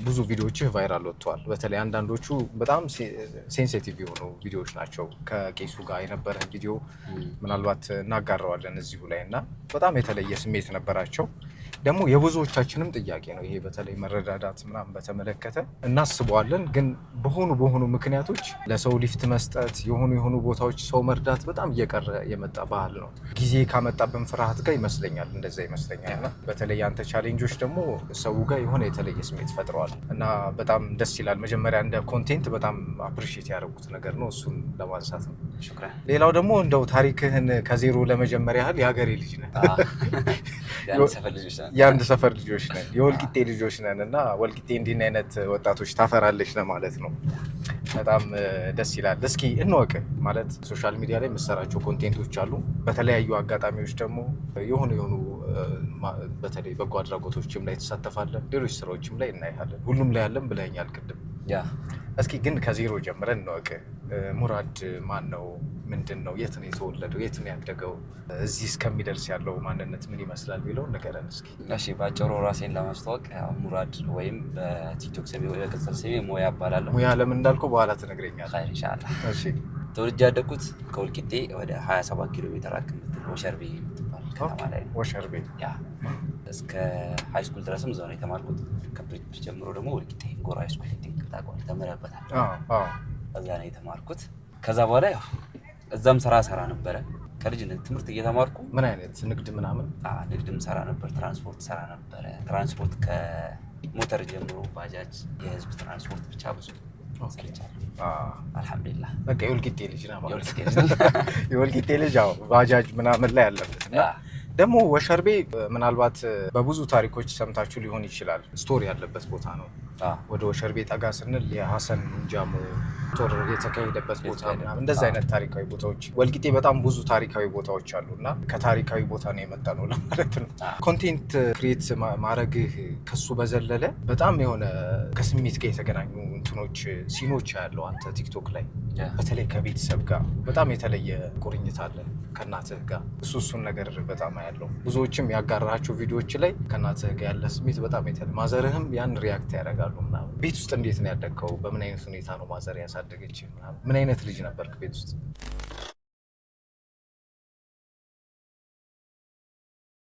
ብዙ ቪዲዮዎች ቫይራል ወጥተዋል። በተለይ አንዳንዶቹ በጣም ሴንሲቲቭ የሆኑ ቪዲዮዎች ናቸው። ከቄሱ ጋር የነበረን ቪዲዮ ምናልባት እናጋራዋለን እዚሁ ላይ እና በጣም የተለየ ስሜት ነበራቸው። ደግሞ የብዙዎቻችንም ጥያቄ ነው ይሄ በተለይ መረዳዳት ምናምን በተመለከተ እናስበዋለን፣ ግን በሆኑ ምክንያቶች ለሰው ሊፍት መስጠት የሆኑ ቦታዎች ሰው መርዳት በጣም እየቀረ የመጣ ባህል ነው። ጊዜ ካመጣብን ፍርሃት ጋር ይመስለኛል እንደዛ ይመስለኛል። እና በተለይ ያንተ ቻሌንጆች ደግሞ ሰው ጋር የሆነ የተለየ ስሜት ፈጥረዋል እና በጣም ደስ ይላል። መጀመሪያ እንደ ኮንቴንት በጣም አፕሪሺየት ያደረጉት ነገር ነው፣ እሱን ለማንሳት ነው። ሌላው ደግሞ እንደው ታሪክህን ከዜሮ ለመጀመር ያህል የሀገሬ ልጅ ነህ፣ የአንድ ሰፈር ልጆች ነን፣ የወልቂጤ ልጆች ነን እና ወልቂጤ እንዲህ አይነት ወጣቶች ታፈራለች ለማለት ነው። በጣም ደስ ይላል። እስኪ እንወቅ ማለት ሶሻል ሚዲያ ላይ የምትሰራቸው ኮንቴንቶች አሉ። በተለያዩ አጋጣሚዎች ደግሞ የሆኑ በተለይ በጎ አድራጎቶችም ላይ ትሳተፋለህ፣ ሌሎች ስራዎችም ላይ እናያለን። ሁሉም ላይ ያለን ብለኸኛል ቅድም። እስኪ ግን ከዜሮ ጀምረን እንወቅ። ሙራድ ማን ነው? ምንድን ነው? የት ነው የተወለደው? የት ነው ያደገው? እዚህ እስከሚደርስ ያለው ማንነት ምን ይመስላል የሚለውን ንገረን እስኪ። እሺ፣ ባጭሩ ራሴን ለማስተዋወቅ ሙራድ ወይም በቲክቶክ ስሜ ወይ በቅጽል ስሜ ሙያ እባላለሁ። ሙያ ለምን እንዳልኩ በኋላ ትነግረኛለህ ኢንሻአላህ። እሺ። ተወልጄ ያደግኩት ከወልቂጤ ወደ 27 ኪሎ ሜትር አካባቢ ወሸርቤ የምትባል ከተማ ላይ ነው። ወሸርቤ። እስከ ሃይ ስኩል ድረስም እዛው ነው የተማርኩት። ከፕሪፕስ ጀምሮ ደግሞ ወልቂጤ ጎራ ሃይ ስኩል ታውቀዋለህ፣ ተምረህበታል። እዛ ነው የተማርኩት። ከዛ በኋላ ያው እዛም ስራ ነበረ። ከልጅነት ትምህርት እየተማርኩ ምን አይነት ንግድ ምናምን? ንግድም ሰራ ነበር፣ ትራንስፖርት ሰራ ነበረ። ትራንስፖርት ከሞተር ጀምሮ ባጃጅ፣ የህዝብ ትራንስፖርት ብቻ ብዙ አልሐምዱሊላህ። በቃ የወልቂጤ ልጅ ነው ማለት የወልቂጤ ልጅ ባጃጅ ምናምን ላይ ያለበት እና ደግሞ ወሸርቤ ምናልባት በብዙ ታሪኮች ሰምታችሁ ሊሆን ይችላል። ስቶሪ ያለበት ቦታ ነው። ወደ ወሸርቤ ጠጋ ስንል የሀሰን ጃሞ ጦር የተካሄደበት ቦታ ምናምን እንደዚህ አይነት ታሪካዊ ቦታዎች ወልቂጤ በጣም ብዙ ታሪካዊ ቦታዎች አሉ እና ከታሪካዊ ቦታ ነው የመጣ ነው ለማለት ነው። ኮንቴንት ክሬት ማድረግህ ከሱ በዘለለ በጣም የሆነ ከስሜት ጋር የተገናኙ እንትኖች ሲኖች ያለው አንተ ቲክቶክ ላይ በተለይ ከቤተሰብ ጋር በጣም የተለየ ቁርኝት አለ ከእናትህ ጋር። እሱን ነገር በጣም ያለው ብዙዎችም ያጋራቸው ቪዲዮዎች ላይ ከእናትህ ጋር ያለ ስሜት በጣም የተለየ፣ ማዘርህም ያን ሪያክት ያደርጋሉ ምናምን። ቤት ውስጥ እንዴት ነው ያደግከው? በምን አይነት ሁኔታ ነው ማዘር ያሳደገች? ምን አይነት ልጅ ነበርክ ቤት ውስጥ?